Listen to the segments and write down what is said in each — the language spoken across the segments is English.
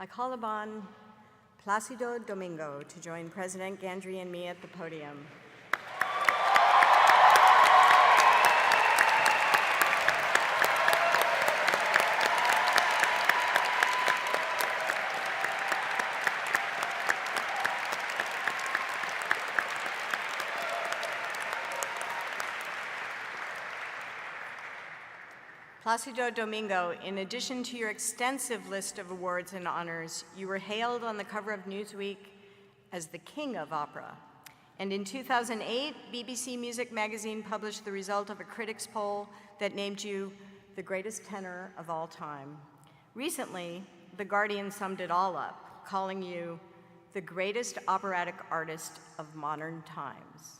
I call upon Placido Domingo to join President Gandry and me at the podium. Placido Domingo, in addition to your extensive list of awards and honors, you were hailed on the cover of Newsweek as the King of Opera. And in 2008, BBC Music Magazine published the result of a critics' poll that named you the greatest tenor of all time. Recently, The Guardian summed it all up, calling you the greatest operatic artist of modern times.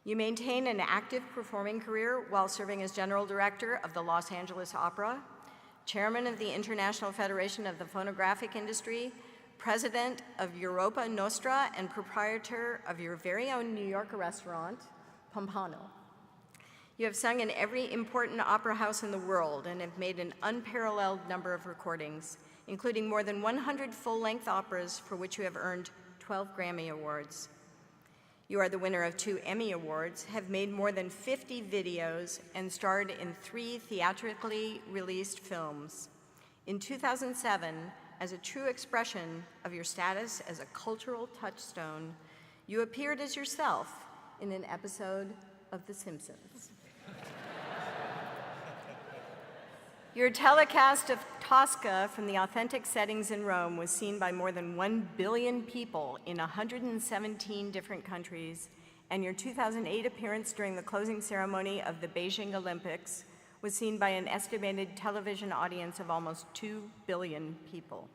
You maintain an active performing career while serving as General Director of the Los Angeles Opera, Chairman of the International Federation of the Phonographic Industry, President of Europa Nostra, and proprietor of your very own New Yorker restaurant, Pompano. You have sung in every important opera house in the world and have made an unparalleled number of recordings, including more than 100 full-length operas for which you have earned 12 Grammy Awards. You are the winner of 2 Emmy Awards, have made more than 50 videos, and starred in 3 theatrically released films. In 2007, as a true expression of your status as a cultural touchstone, you appeared as yourself in an episode of The Simpsons. Your telecast of Tosca from the authentic settings in Rome was seen by more than 1 billion people in 117 different countries, and your 2008 appearance during the closing ceremony of the Beijing Olympics was seen by an estimated television audience of almost 2 billion people.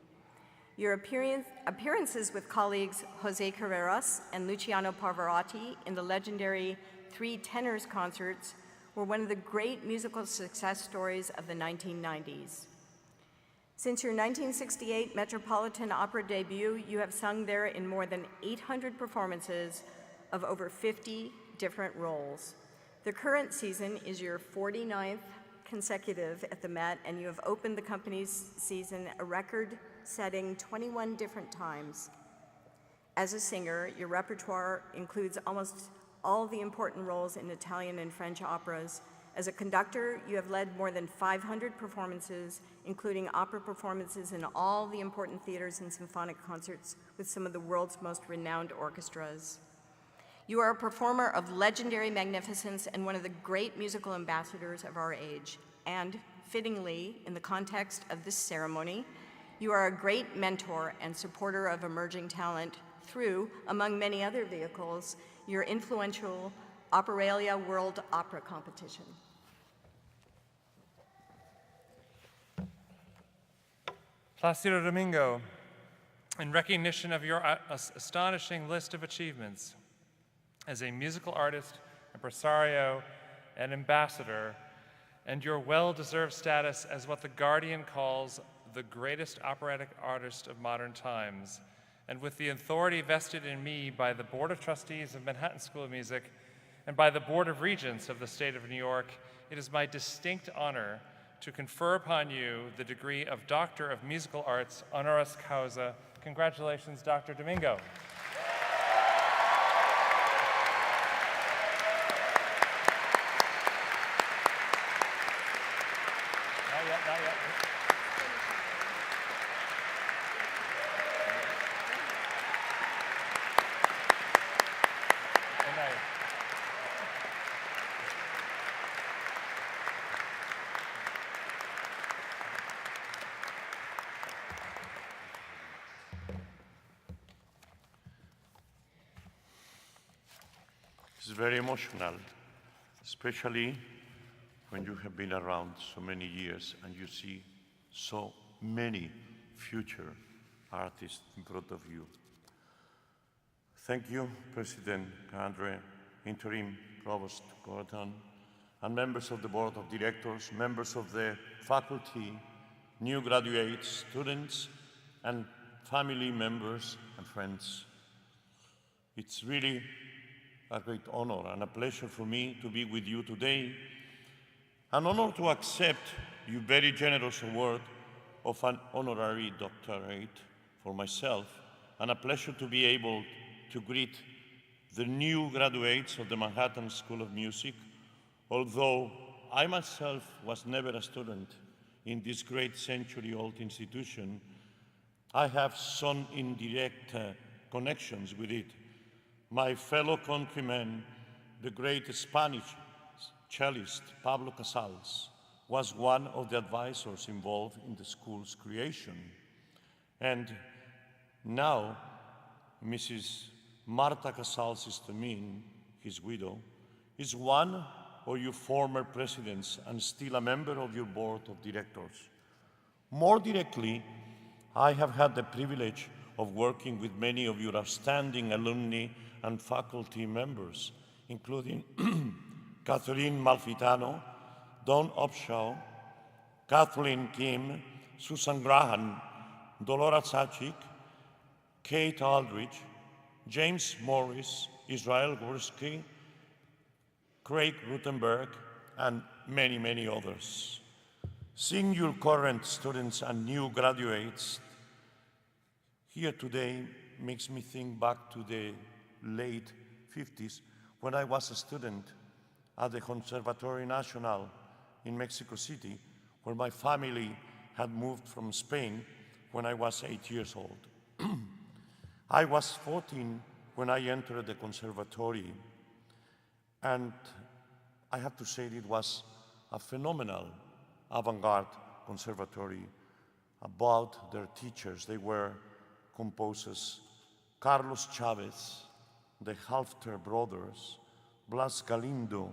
Your appearances with colleagues Jose Carreras and Luciano Pavarotti in the legendary 3 Tenors concerts were one of the great musical success stories of the 1990s. Since your 1968 Metropolitan Opera debut, you have sung there in more than 800 performances of over 50 different roles. The current season is your 49th consecutive at the Met, and you have opened the company's season a record-setting 21 different times. As a singer, your repertoire includes almost all the important roles in Italian and French operas. As a conductor, you have led more than 500 performances, including opera performances in all the important theaters and symphonic concerts with some of the world's most renowned orchestras. You are a performer of legendary magnificence and one of the great musical ambassadors of our age. And, fittingly, in the context of this ceremony, you are a great mentor and supporter of emerging talent through, among many other vehicles, your influential Operalia World Opera Competition. Placido Domingo, in recognition of your astonishing list of achievements as a musical artist, impresario, and ambassador, and your well-deserved status as what The Guardian calls the greatest operatic artist of modern times, and with the authority vested in me by the Board of Trustees of Manhattan School of Music and by the Board of Regents of the State of New York, it is my distinct honor to confer upon you the degree of Doctor of Musical Arts, honoris causa. Congratulations, Dr. Domingo. Not yet. It's very emotional, especially when you have been around so many years and you see so many future artists in front of you. Thank you, President Gandry, Interim Provost Gordon, and members of the Board of Directors, members of the faculty, new graduates, students, and family members and friends. It's really a great honor and a pleasure for me to be with you today. An honor to accept your very generous award of an honorary doctorate for myself, and a pleasure to be able to greet the new graduates of the Manhattan School of Music, although I myself was never a student in this great century-old institution. I have some indirect connections with it. My fellow countryman, the great Spanish cellist Pablo Casals, was one of the advisors involved in the school's creation. And now, Mrs. Marta Casals Istamin, his widow, is one of your former presidents and still a member of your board of directors. More directly, I have had the privilege of working with many of your outstanding alumni and faculty members, including Catherine Malfitano, Dawn Upshaw, Kathleen Kim, Susan Graham, Dolora Sachik, Kate Aldridge, James Morris, Israel Gursky, Craig Rutenberg, and many, many others. Seeing your current students and new graduates here today makes me think back to the late 50s when I was a student at the Conservatorio Nacional in Mexico City, where my family had moved from Spain when I was 8 years old. I was 14 when I entered the conservatory, and I have to say it was a phenomenal avant-garde conservatory. About their teachers, they were composers Carlos Chavez, the Halfter brothers, Blas Galindo,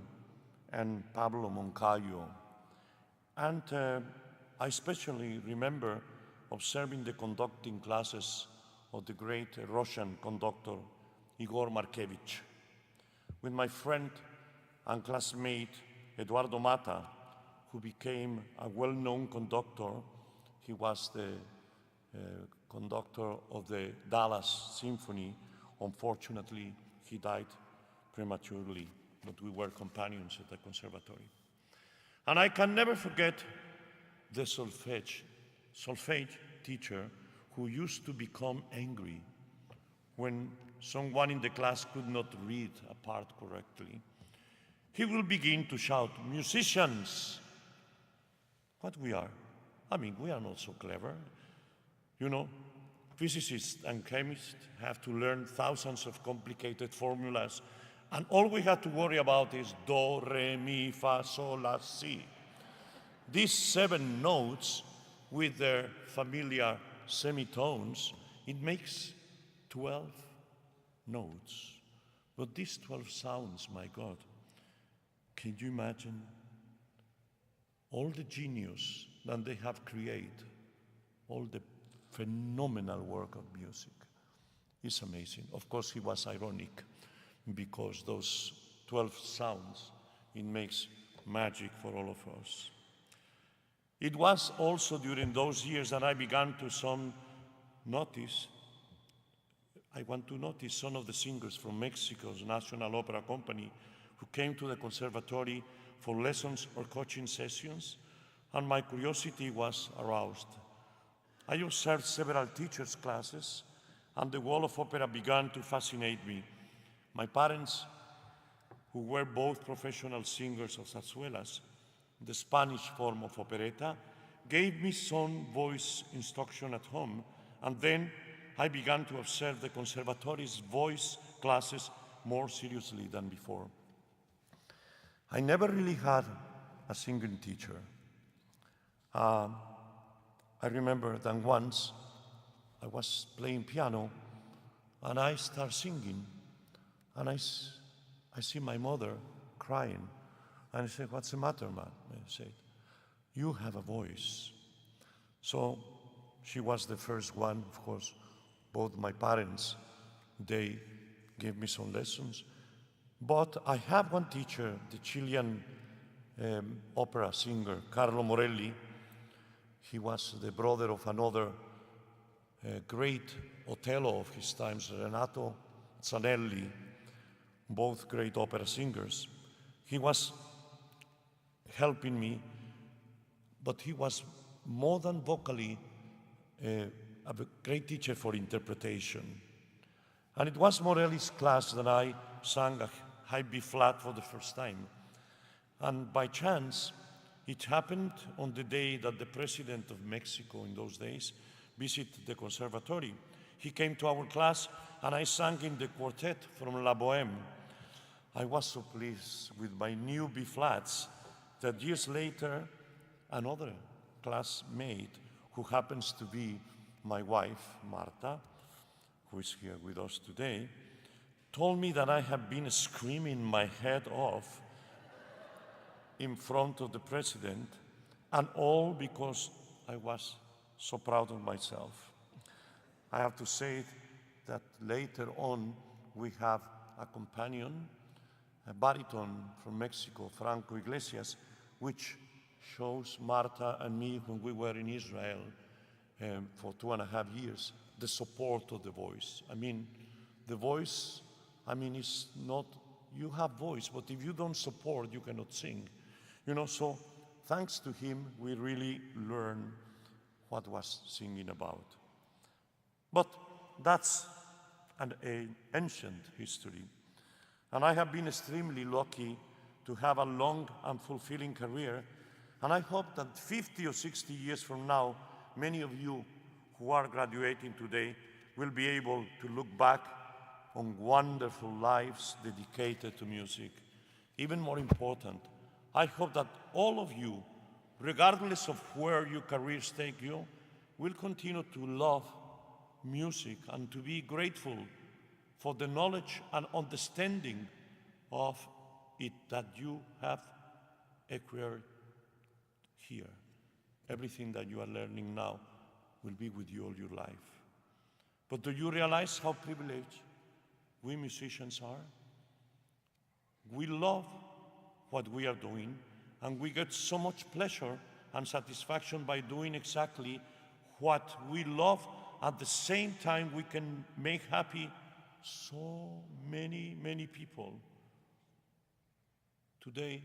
and Pablo Moncayo. And I especially remember observing the conducting classes of the great Russian conductor Igor Markevich. With my friend and classmate Eduardo Mata, who became a well-known conductor. He was the conductor of the Dallas Symphony. Unfortunately, he died prematurely, but we were companions at the conservatory. And I can never forget the solfege teacher who used to become angry when someone in the class could not read a part correctly. He will begin to shout, "Musicians!" What we are? I mean, we are not so clever. You know, physicists and chemists have to learn thousands of complicated formulas, and all we have to worry about is do, re, mi, fa, sol, la, si. These 7 notes with their familiar semitones, it makes 12 notes. But these 12 sounds, my God, can you imagine all the genius that they have created, all the phenomenal work of music? It's amazing. Of course, he was ironic because those 12 sounds, it makes magic for all of us. It was also during those years that I began to I want to notice some of the singers from Mexico's National Opera Company who came to the conservatory for lessons or coaching sessions, and my curiosity was aroused. I observed several teachers' classes, and the world of opera began to fascinate me. My parents, who were both professional singers of zarzuelas, the Spanish form of operetta, gave me some voice instruction at home, and then I began to observe the conservatory's voice classes more seriously than before. I never really had a singing teacher. I remember that once I was playing piano and I started singing, and I see my mother crying. And I said, "What's the matter, man?" I said, "You have a voice." So she was the first one, of course. Both my parents, they gave me some lessons. But I have one teacher, the Chilean opera singer, Carlo Morelli. He was the brother of another great Otello of his times, Renato Zanelli, both great opera singers. He was helping me, but he was more than vocally a great teacher for interpretation. And it was Morelli's class that I sang a high B flat for the first time. And by chance, it happened on the day that the president of Mexico in those days visited the conservatory. He came to our class and I sang in the quartet from La Boheme. I was so pleased with my new B flats that years later, another classmate who happens to be my wife, Marta, who is here with us today, told me that I have been screaming my head off in front of the president, and all because I was so proud of myself. I have to say that later on we have a companion, a baritone from Mexico, Franco Iglesias, which shows Marta and me when we were in Israel for 2.5 years, the support of the voice. I mean, the voice, it's not, you have voice, but if you don't support, you cannot sing. So thanks to him, we really learned what was singing about. But that's an ancient history. And I have been extremely lucky to have a long and fulfilling career. And I hope that 50 or 60 years from now, many of you who are graduating today will be able to look back on wonderful lives dedicated to music. Even more important, I hope that all of you, regardless of where your careers take you, will continue to love music and to be grateful for the knowledge and understanding of it that you have acquired here. Everything that you are learning now will be with you all your life. But do you realize how privileged we musicians are? We love what we are doing, and we get so much pleasure and satisfaction by doing exactly what we love. At the same time, we can make happy so many, many people. Today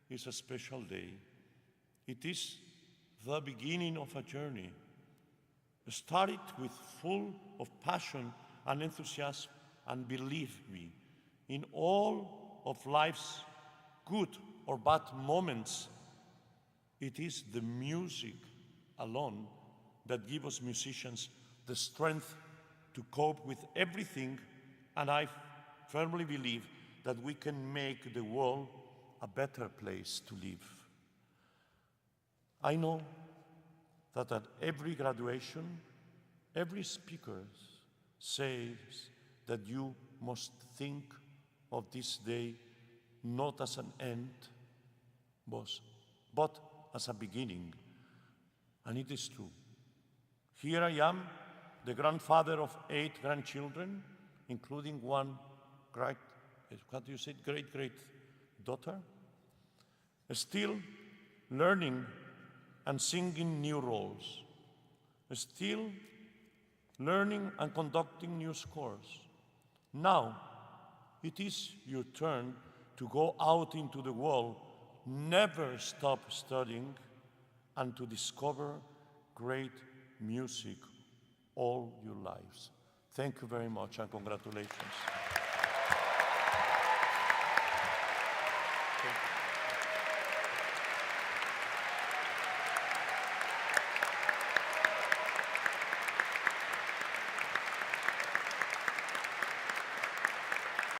is a special day. It is the beginning of a journey. Started with full of passion and enthusiasm, and believe me, in all of life's good or bad moments, it is the music alone that gives us musicians the strength to cope with everything, and I firmly believe that we can make the world a better place to live. I know that at every graduation, every speaker says that you must think of this day not as an end, but as a beginning. And it is true. Here I am, the grandfather of 8 grandchildren, including one great daughter, still learning and singing new roles, still learning and conducting new scores. Now, it is your turn to go out into the world, never stop studying, and to discover great music all your lives. Thank you very much, and congratulations.